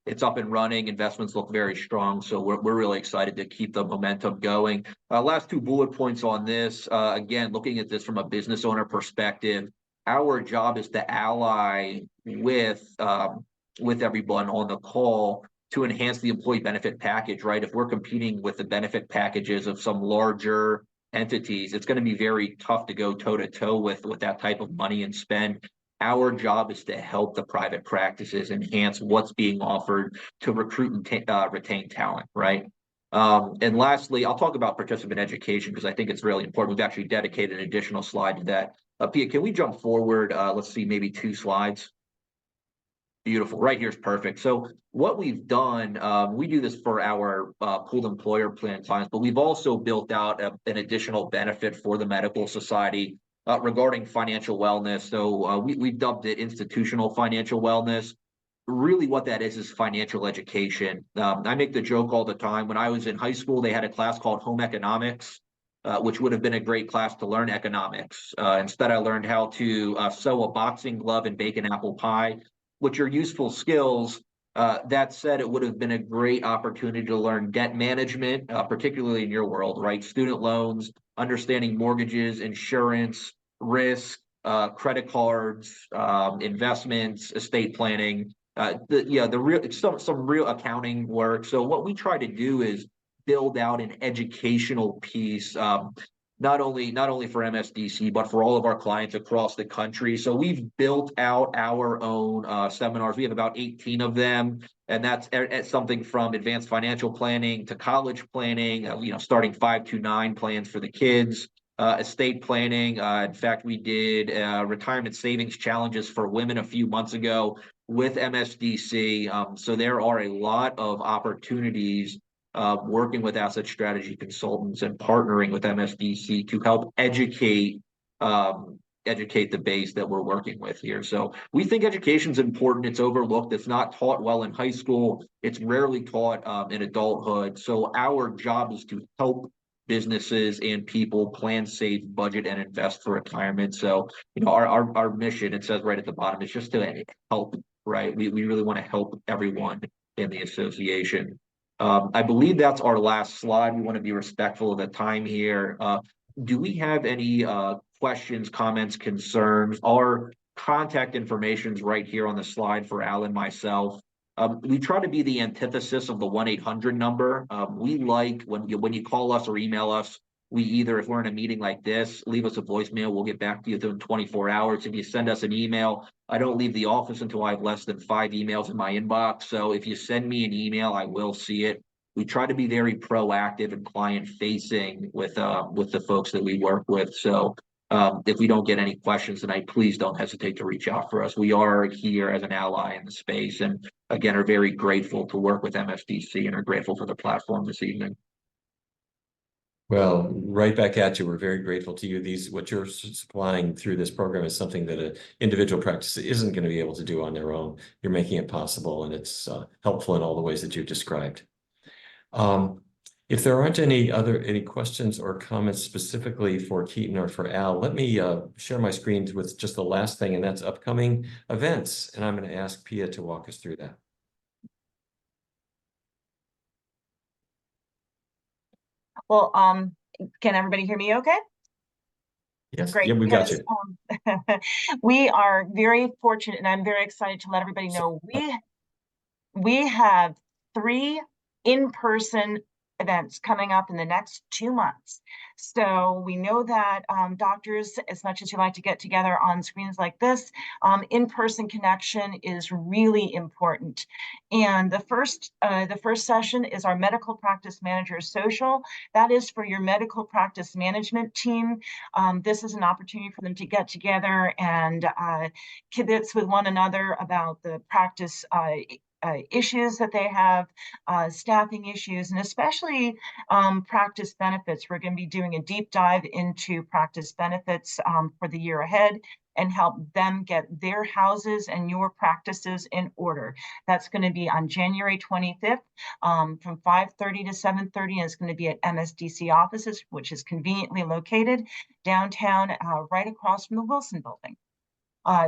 it's up and running. Investments look very strong, so we're really excited to keep the momentum going. Last 2 bullet points on this. Again, looking at this from a business owner perspective, our job is to ally with everyone on the call to enhance the employee benefit package, right? If we're competing with the benefit packages of some larger entities, it's going to be very tough to go toe to toe with that type of money and spend. Our job is to help the private practices enhance what's being offered to recruit and retain talent, right? And lastly, I'll talk about participant education because I think it's really important. We've actually dedicated an additional slide to that. Pia, can we jump forward? Let's see, maybe 2 slides. Beautiful. Right here is perfect. So what we've done, we do this for our pooled employer plan clients, but we've also built out an additional benefit for the medical society regarding financial wellness. So we've dubbed it institutional financial wellness. Really what that is financial education. I make the joke all the time. When I was in high school, they had a class called home economics, which would have been a great class to learn economics. Instead, I learned how to sew a boxing glove and bake an apple pie, which are useful skills. That said, it would have been a great opportunity to learn debt management, particularly in your world, right? Student loans, understanding mortgages, insurance, risk, credit cards, investments, estate planning, some real accounting work. So what we try to do is build out an educational piece not only for MSDC, but for all of our clients across the country. So we've built out our own seminars. We have about 18 of them, and that's something from advanced financial planning to college planning, starting 529 plans for the kids, estate planning. In fact, we did retirement savings challenges for women a few months ago with MSDC. So there are a lot of opportunities working with asset strategy consultants and partnering with MSDC to help educate the base that we're working with here. So we think education is important. It's overlooked. It's not taught well in high school. It's rarely taught in adulthood. So our job is to help businesses and people plan, save, budget, and invest for retirement. So, our mission, it says right at the bottom, is just to help, right? We really want to help everyone in the association. I believe that's our last slide. We want to be respectful of the time here. Do we have any questions, comments, concerns? Our contact information is right here on the slide for Al and myself. We try to be the antithesis of the 1-800 number. We like when you call us or email us, we either, if we're in a meeting like this, leave us a voicemail. We'll get back to you within 24 hours. If you send us an email, I don't leave the office until I have less than 5 emails in my inbox. So if you send me an email, I will see it. We try to be very proactive and client facing with the folks that we work with. So if we don't get any questions tonight, please don't hesitate to reach out for us. We are here as an ally in the space, and again, are very grateful to work with MSDC and are grateful for the platform this evening. Well, right back at you. We're very grateful to you. What you're supplying through this program is something that an individual practice isn't going to be able to do on their own. You're making it possible, and it's helpful in all the ways that you've described. If there aren't any questions or comments specifically for Keaton or for Al, let me share my screen with just the last thing, and that's upcoming events. And I'm going to ask Pia to walk us through that. Well, can everybody hear me okay? Yes, Great. yeah, we got you. We are very fortunate, and I'm very excited to let everybody know we have 3 in-person events coming up in the next 2 months. So we know that doctors, as much as you like to get together on screens like this, in-person connection is really important. And the first session is our medical practice manager social. That is for your medical practice management team. This is an opportunity for them to get together and kibitz with one another about the practice issues that they have, staffing issues, and especially practice benefits. We're going to be doing a deep dive into practice benefits for the year ahead and help them get their houses and your practices in order. That's going to be on January 25th from 5:30 to 7:30, and it's going to be at MSDC offices, which is conveniently located downtown, right across from the Wilson Building.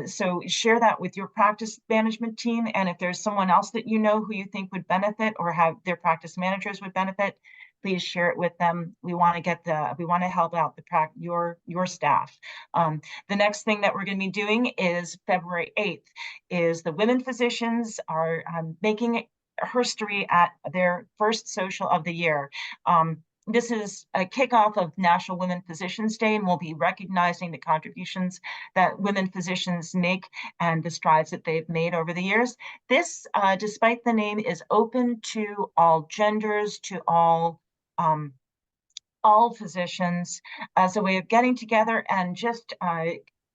So share that with your practice management team. And if there's someone else that you know who you think would benefit or have their practice managers would benefit, please share it with them. We want to help out your staff. The next thing that we're going to be doing is February 8th is the women physicians are making history at their first social of the year. This is a kickoff of National Women Physicians Day, and we'll be recognizing the contributions that women physicians make and the strides that they've made over the years. This, despite the name, is open to all genders, to all physicians, as a way of getting together and just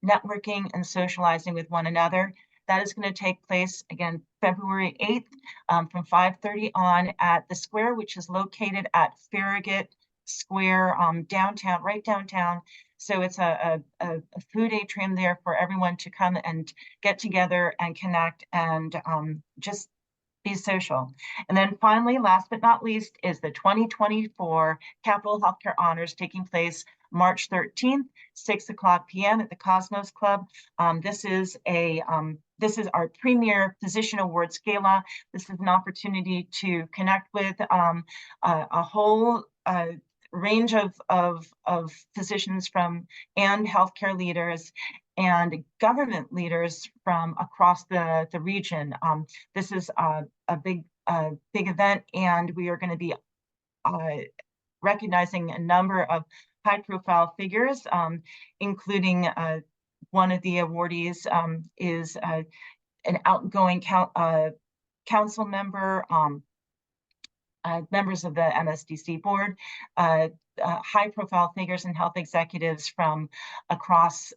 networking and socializing with one another. That is going to take place, again, February 8th from 5:30 on at the square, which is located at Farragut Square downtown, right downtown. So it's a food atrium there for everyone to come and get together and connect and just be social. And then finally, last but not least, is the 2024 Capital Healthcare Honors taking place March 13th, 6:00 p.m. at the Cosmos Club. This is our premier physician awards gala. This is an opportunity to connect with a whole range of physicians and healthcare leaders and government leaders from across the region. This is a big event, and we are going to be recognizing a number of high-profile figures, including one of the awardees is an outgoing council member, members of the MSDC board, high-profile figures and health executives from across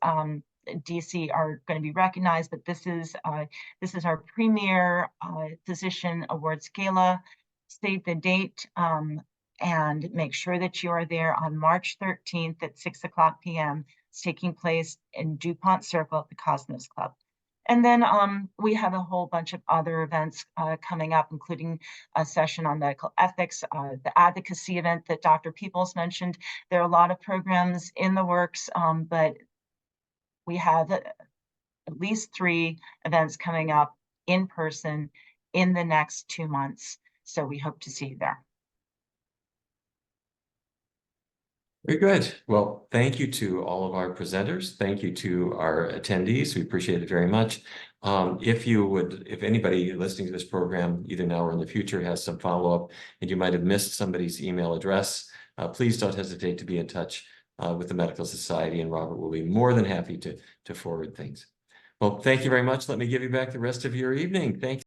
DC are going to be recognized. But this is our premier physician awards gala. Save the date and make sure that you are there on March 13th at 6:00 p.m. It's taking place in DuPont Circle at the Cosmos Club. And then we have a whole bunch of other events coming up, including a session on medical ethics, the advocacy event that Dr. Peoples mentioned. There are a lot of programs in the works, but we have at least 3 events coming up in person in the next 2 months. So we hope to see you there. Very good. Well, thank you to all of our presenters. Thank you to our attendees. We appreciate it very much. If anybody listening to this program, either now or in the future, has some follow-up and you might have missed somebody's email address, please don't hesitate to be in touch with the Medical Society, and Robert will be more than happy to forward things. Well, thank you very much. Let me give you back the rest of your evening. Thank you.